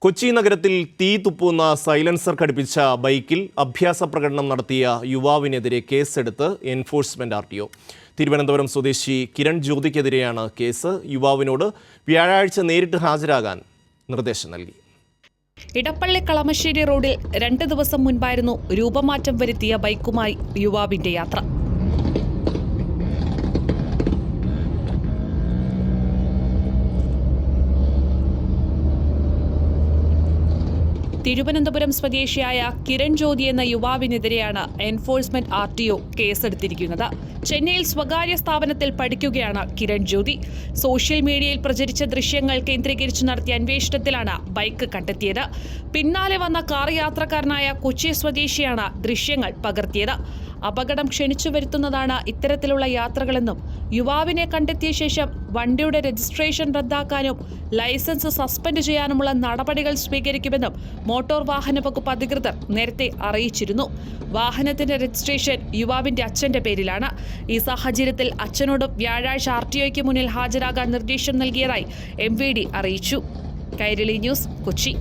കൊച്ചി നഗരത്തിൽ തീ തുപ്പുന്ന സൈലൻസർ ഘടിപ്പിച്ച ബൈക്കിൽ അഭ്യാസ പ്രകടനം നടത്തിയ യുവാവിനെതിരെ കേസെടുത്ത് എൻഫോഴ്സ്മെന്റ് RTO. തിരുവനന്തപുരം സ്വദേശി കിരൺ ജ്യോതിക്കെതിരെയാണ് കേസ്. യുവാവിനോട് വ്യാഴാഴ്ച നേരിട്ട് ഹാജരാകാൻ നിർദ്ദേശം നൽകി. ഇടപ്പള്ളി കളമശ്ശേരി റോഡിൽ 2 ദിവസം മുൻപായിരുന്നു രൂപമാറ്റം വരുത്തിയ ബൈക്കുമായി യുവാവിന്റെ യാത്ര. തിരുവനന്തപുരം സ്വദേശിയായ കിരൺ ജ്യോതി എന്ന യുവാവിനെതിരെയാണ് എൻഫോഴ്സ്മെന്റ് RTO കേസെടുത്തിരിക്കുന്നത്. ചെന്നൈയിൽ സ്വകാര്യ സ്ഥാപനത്തിൽ പഠിക്കുകയാണ് കിരൺ ജ്യോതി. സോഷ്യൽ മീഡിയയിൽ പ്രചരിച്ച ദൃശ്യങ്ങൾ കേന്ദ്രീകരിച്ച് നടത്തിയ അന്വേഷണത്തിലാണ് ബൈക്ക് കണ്ടെത്തിയത്. പിന്നാലെ വന്ന കാർ യാത്രക്കാരനായ കൊച്ചി സ്വദേശിയാണ് ദൃശ്യങ്ങൾ പകർത്തിയത്. അപകടം ക്ഷണിച്ചു വരുത്തുന്നതാണ് ഇത്തരത്തിലുള്ള യാത്രകളെന്നും യുവാവിനെ കണ്ടെത്തിയ ശേഷം വണ്ടിയുടെ രജിസ്ട്രേഷൻ റദ്ദാക്കാനും ലൈസൻസ് സസ്പെൻഡ് ചെയ്യാനുമുള്ള നടപടികൾ സ്വീകരിക്കുമെന്നും മോട്ടോർ വാഹന വകുപ്പ് അധികൃതർ നേരത്തെ അറിയിച്ചിരുന്നു. വാഹനത്തിന്റെ രജിസ്ട്രേഷൻ യുവാവിന്റെ അച്ഛന്റെ പേരിലാണ്. ഈ സാഹചര്യത്തിൽ അച്ഛനോട് വ്യാഴാഴ്ച RTOയ്ക്ക് മുന്നിൽ ഹാജരാകാൻ നിർദ്ദേശം നൽകിയതായി MVD അറിയിച്ചു. കൈരളി ന്യൂസ്, കൊച്ചി.